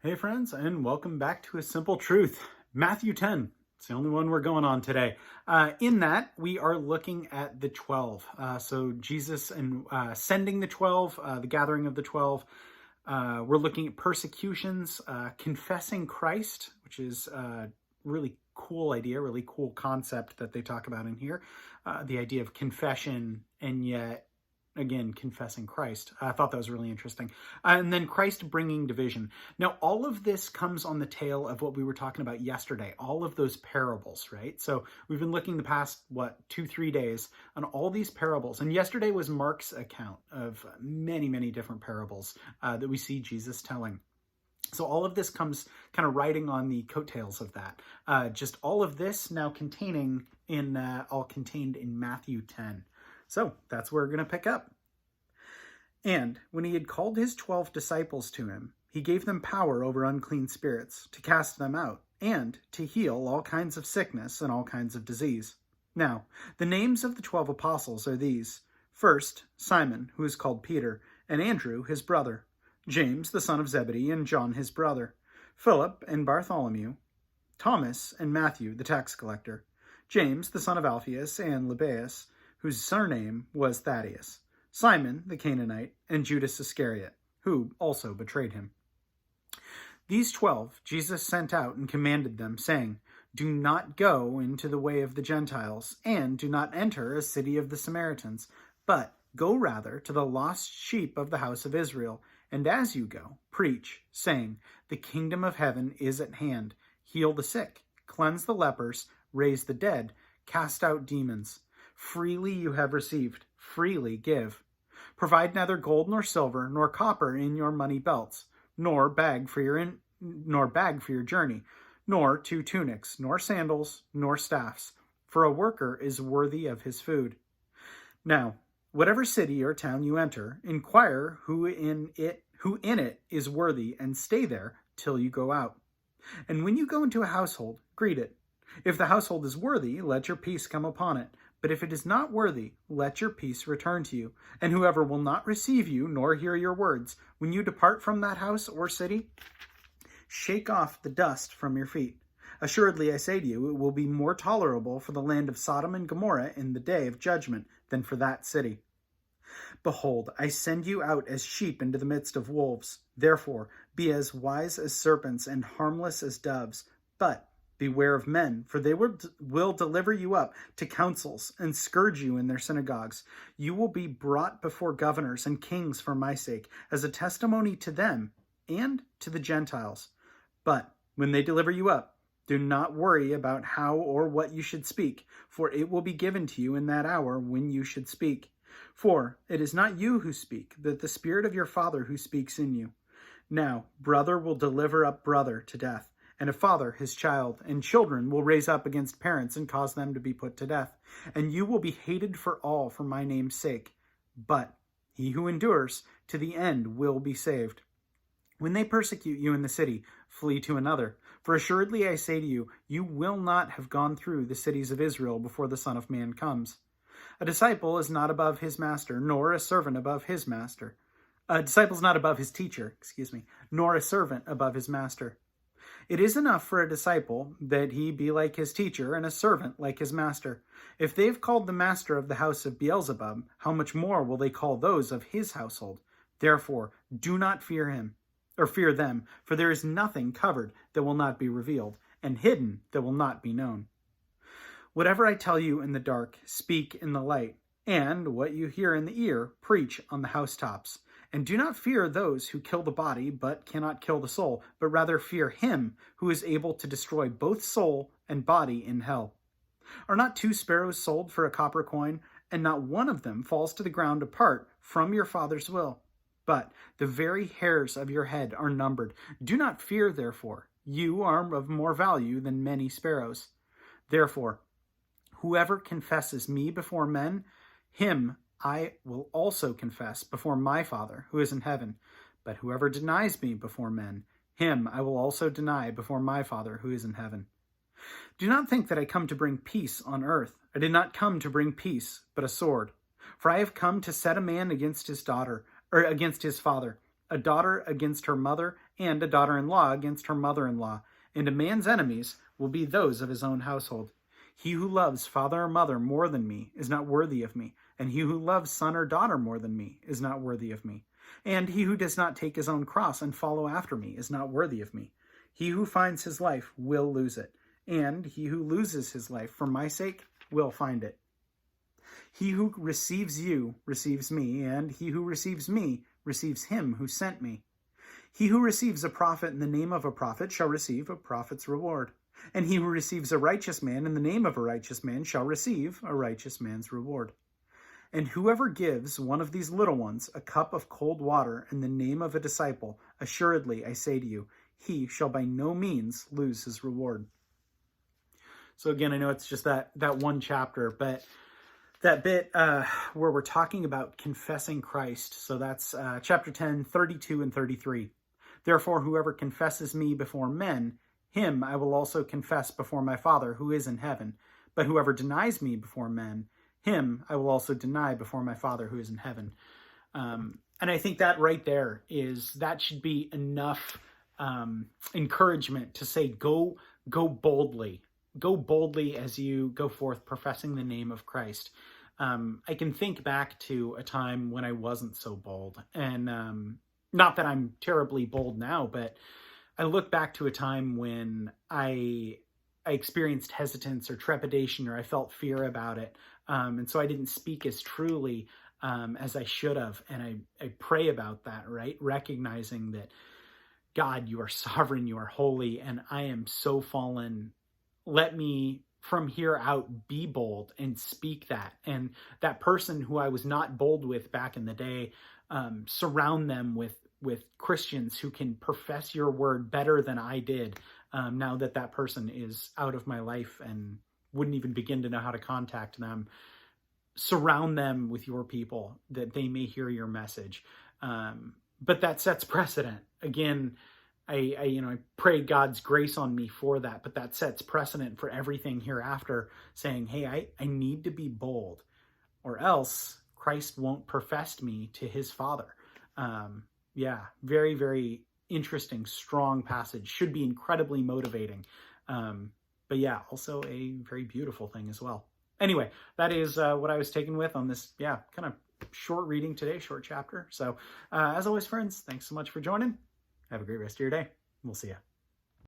Hey friends, and welcome back to A Simple Truth. Matthew 10. It's the only one we're going on today. In that, we are looking at the 12. So Jesus and sending the 12, the gathering of the 12. We're looking at persecutions, confessing Christ, which is a really cool idea, really cool concept that they talk about in here. The idea of confession and yet again, confessing Christ. I thought that was really interesting. And then Christ bringing division. Now, all of this comes on the tail of what we were talking about yesterday, all of those parables, right? So we've been looking the past, 2-3 days on all these parables. And yesterday was Mark's account of many, many different parables that we see Jesus telling. So all of this comes kind of riding on the coattails of that. Just all of this now contained in Matthew 10. So that's where we're going to pick up. And when he had called his 12 disciples to him, he gave them power over unclean spirits to cast them out and to heal all kinds of sickness and all kinds of disease. Now, the names of the 12 apostles are these. First, Simon, who is called Peter, and Andrew, his brother, James, the son of Zebedee, and John, his brother, Philip and Bartholomew, Thomas and Matthew, the tax collector, James, the son of Alphaeus, and Lebbaeus, whose surname was Thaddeus, Simon the Canaanite, and Judas Iscariot, who also betrayed him. These 12 Jesus sent out and commanded them, saying, "Do not go into the way of the Gentiles, and do not enter a city of the Samaritans, but go rather to the lost sheep of the house of Israel. And as you go, preach, saying, the kingdom of heaven is at hand. Heal the sick, cleanse the lepers, raise the dead, cast out demons. Freely you have received, freely give. Provide neither gold nor silver nor copper in your money belts, nor bag for your journey, nor 2 tunics, nor sandals, nor staffs, for a worker is worthy of his food. Now, whatever city or town you enter, inquire who in it is worthy, and stay there till you go out. And when you go into a household, greet it. If the household is worthy, let your peace come upon it. But if it is not worthy, let your peace return to you. And whoever will not receive you, nor hear your words, when you depart from that house or city, shake off the dust from your feet. Assuredly, I say to you, it will be more tolerable for the land of Sodom and Gomorrah in the day of judgment than for that city. Behold, I send you out as sheep into the midst of wolves. Therefore, be as wise as serpents and harmless as doves. But beware of men, for they will deliver you up to councils and scourge you in their synagogues. You will be brought before governors and kings for my sake, as a testimony to them and to the Gentiles. But when they deliver you up, do not worry about how or what you should speak, for it will be given to you in that hour when you should speak. For it is not you who speak, but the Spirit of your Father who speaks in you. Now, brother will deliver up brother to death, and a father his child, and children will raise up against parents and cause them to be put to death. And you will be hated for all for my name's sake. But he who endures to the end will be saved. When they persecute you in the city, flee to another. For assuredly I say to you, you will not have gone through the cities of Israel before the Son of Man comes. A disciple is not above his master, nor a servant above his master. A disciple is not above his teacher, nor a servant above his master. It is enough for a disciple that he be like his teacher and a servant like his master. If they have called the master of the house of Beelzebub, how much more will they call those of his household? Therefore, do not fear them, for there is nothing covered that will not be revealed, and hidden that will not be known. Whatever I tell you in the dark, speak in the light, and what you hear in the ear, preach on the housetops. And do not fear those who kill the body, but cannot kill the soul, but rather fear him who is able to destroy both soul and body in hell. Are not 2 sparrows sold for a copper coin, and not one of them falls to the ground apart from your Father's will? But the very hairs of your head are numbered. Do not fear, therefore. You are of more value than many sparrows. Therefore, whoever confesses me before men, him I will also confess before my Father who is in heaven. But whoever denies me before men, him I will also deny before my Father who is in heaven. Do not think that I come to bring peace on earth. I did not come to bring peace, but a sword. For I have come to set a man against his father, a daughter against her mother, and a daughter-in-law against her mother-in-law. And a man's enemies will be those of his own household. He who loves father or mother more than me is not worthy of me, and he who loves son or daughter more than me is not worthy of me. And he who does not take his own cross and follow after me is not worthy of me. He who finds his life will lose it, and he who loses his life for my sake will find it. He who receives you receives me, and he who receives me receives him who sent me. He who receives a prophet in the name of a prophet shall receive a prophet's reward, and he who receives a righteous man in the name of a righteous man shall receive a righteous man's reward. And whoever gives one of these little ones a cup of cold water in the name of a disciple, assuredly I say to you, he shall by no means lose his reward. So again, I know it's just that one chapter, but that bit where we're talking about confessing Christ. So that's chapter 10, 32 and 33. Therefore, whoever confesses me before men, him I will also confess before my Father who is in heaven. But whoever denies me before men, him I will also deny before my Father who is in heaven. And I think that right there that should be enough encouragement to say, go boldly. Go boldly as you go forth professing the name of Christ. I can think back to a time when I wasn't so bold. And not that I'm terribly bold now, but I look back to a time when I experienced hesitance or trepidation, or I felt fear about it. And so I didn't speak as truly as I should have. And I pray about that, right? Recognizing that, God, you are sovereign, you are holy, and I am so fallen. Let me from here out be bold and speak that. And that person who I was not bold with back in the day, surround them with Christians who can profess your word better than I did, now that person is out of my life and wouldn't even begin to know how to contact them. Surround them with your people that they may hear your message. But that sets precedent. Again, I pray God's grace on me for that, but that sets precedent for everything hereafter, saying, hey, I need to be bold, or else Christ won't profess me to his Father. Very, very interesting, strong passage. Should be incredibly motivating. But yeah, also a very beautiful thing as well. Anyway, that is what I was taken with on this, kind of short reading today, short chapter. So as always, friends, thanks so much for joining. Have a great rest of your day. We'll see you.